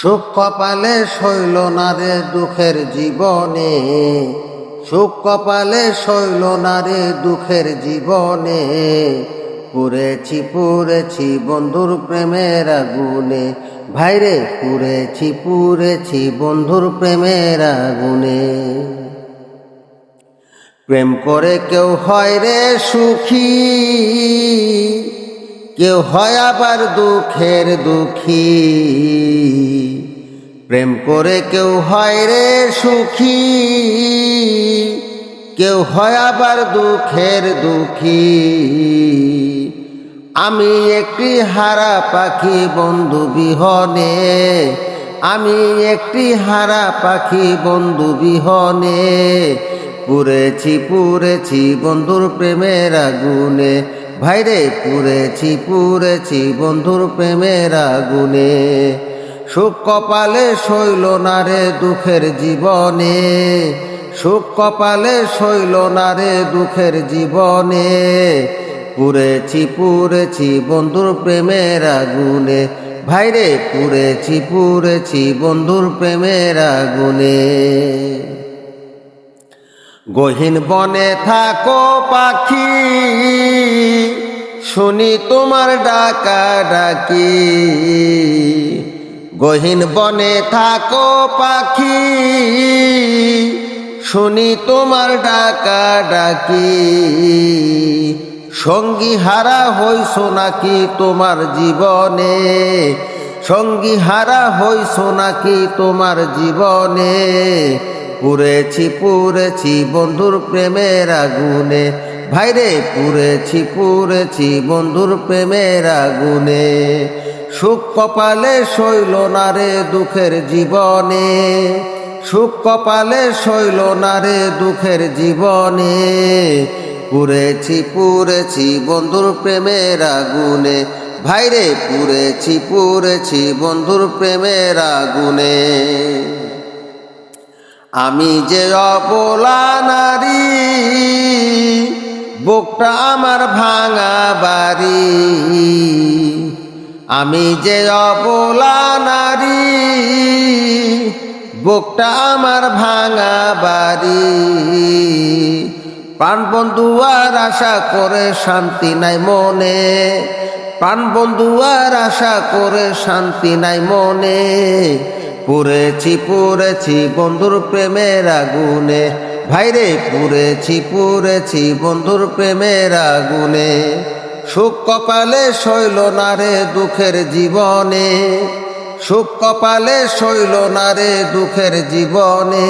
সুখ কপালে শৈল না রে দুঃখের জীবনে, সুখ কপালে শৈল না রে দুঃখের জীবনে। পুড়েছি পুড়েছি বন্ধুর প্রেমের আগুনে, ভাইরে পুড়েছি বন্ধুর প্রেমের আগুনে। প্রেম করে কেউ হয় রে সুখী, কেউ হয় আবার দুঃখের দুঃখী। প্রেম করে কেউ হয় রে সুখী, কেউ হয় আবার দুঃখের দুঃখী। আমি একটি হারা পাখি বন্ধু বিহনে, আমি একটি হারা পাখি বন্ধু বিহনে। পুড়েছি বন্ধুর প্রেমের আগুনে, ভাইরে পুড়েছি বন্ধুর প্রেমের আগুনে। সুখ কপালে শৈল না রে দুঃখের জীবনে, সুখ কপালে শৈল না রে দুঃখের জীবনে। পুড়েছি বন্ধুর প্রেমের আগুনে, ভাইরে পুড়েছি বন্ধুর প্রেমের আগুনে। গহীন বনে থাকো পাখি, শুনি তোমার ডাকা ডাকি। গহীন বনে থাকো পাখি, শুনি তোমার ডাকা ডাকি। সঙ্গী হারা হইছো নাকি তোমার জীবনে, সঙ্গী হারা হইছো নাকি তোমার জীবনে। পুড়েছি বন্ধুর প্রেমের আগুনে, ভাইরে পুড়েছি বন্ধুর প্রেমের আগুনে। সুখ কপালে শৈল না রে দুঃখের জীবনে, সুখ কপালে শৈল না রে দুঃখের জীবনে। পুড়েছি বন্ধুর প্রেমের আগুনে, ভাইরে পুড়েছি বন্ধুর প্রেমের আগুনে। আমি যে অবলা নারী, বুকটা আমার ভাঙা বাড়ি। আমি যে অবলা নারী, বুকটা আমার ভাঙা বাড়ি। প্রাণবন্ধু আর আশা করে শান্তি নাই মনে, প্রাণবন্ধু আর আশা করে শান্তি নাই মনে। পুড়েছি বন্ধুর প্রেমের আগুনে, ভাইরে পুড়েছি বন্ধুর প্রেমের আগুনে। সুখ কপালে শৈল না রে দুঃখের জীবনে, সুখ কপালে শৈল না রে দুঃখের জীবনে।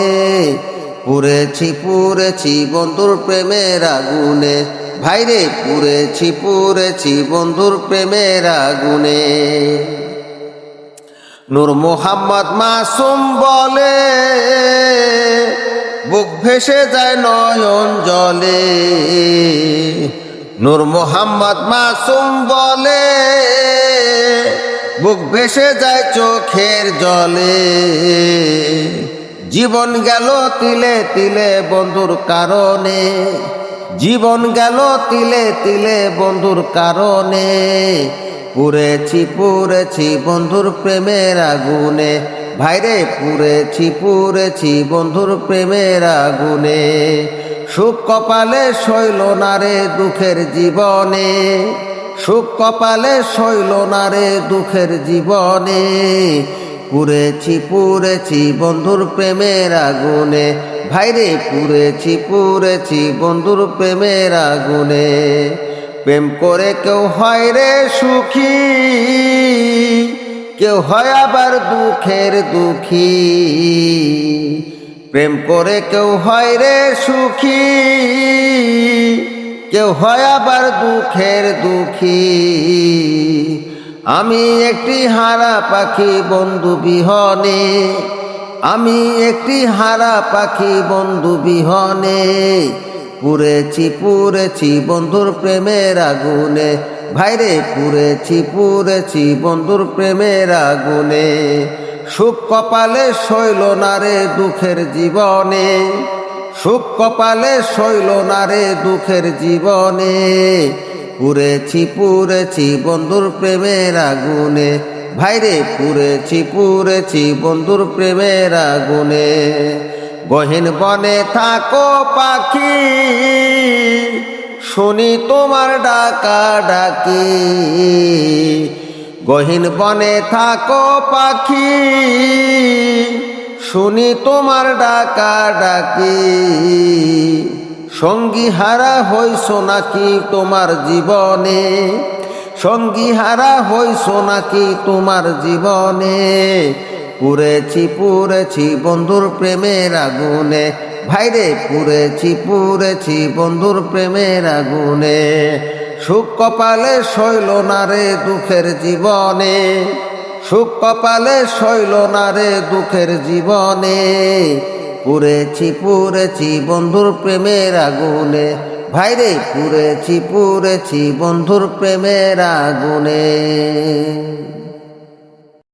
পুড়েছি বন্ধুর প্রেমের আগুনে, ভাইরে পুড়েছি বন্ধুর প্রেমের আগুনে। নূর মোহাম্মদ মাসুম বলে, বুক ভেসে যায় নয়ন জলে। নূর মোহাম্মদ মাসুম বলে, বুক ভেসে যায় চোখের জলে। জীবন গেল তিলে তিলে বন্ধুর কারণে, জীবন গেল তিলে তিলে বন্ধুর কারণে। পুড়েছি বন্ধুর প্রেমের আগুনে, ভাইরে পুড়েছি বন্ধুর প্রেমের আগুনে। সুখ কপালে শৈল না রে দুঃখের জীবনে, সুখ কপালে শৈল না রে দুঃখের জীবনে। পুড়েছি বন্ধুর প্রেমের আগুনে, ভাইরে পুড়েছি বন্ধুর প্রেমের আগুনে। প্রেম করে কেউ হয় রে সুখী, কেউ হয় আবার দুঃখের দুঃখী। প্রেম করে কেউ হয় রে সুখী, কেউ হয় আবার দুঃখের দুঃখী। আমি একটি হারা পাখি বন্ধু বিহনে, আমি একটি হারা পাখি বন্ধু বিহনে। পুড়েছি বন্ধুর প্রেমের আগুনে, ভাইরে পুড়েছি বন্ধুর প্রেমের আগুনে। সুখ কপালে শৈল না রে দুঃখের জীবনে, সুখ কপালে শৈল না রে দুঃখের জীবনে। পুড়েছি বন্ধুর প্রেমের আগুনে, ভাইরে পুরেছি বন্ধুর প্রেমের আগুনে। গহীন বনে থাকো পাখি, শুনি তোমার ডাকা ডাকি। গহীন বনে থাকো পাখি, শুনি তোমার ডাকা ডাকি। সঙ্গী হারা হইছো নাকি তোমার জীবনে, সঙ্গী হারা হইছো নাকি তোমার জীবনে। পুরেছি বন্ধুর প্রেমের আগুনে, ভাইরে পুরেছি বন্ধুর প্রেমের আগুনে। সুখ কপালে শৈল না রে দুঃখের জীবনে, সুখ কপালে শৈল না রে দুঃখের জীবনে। পুরেছি বন্ধুর প্রেমের আগুনে, ভাইরে পুরেছি বন্ধুর প্রেমের আগুনে।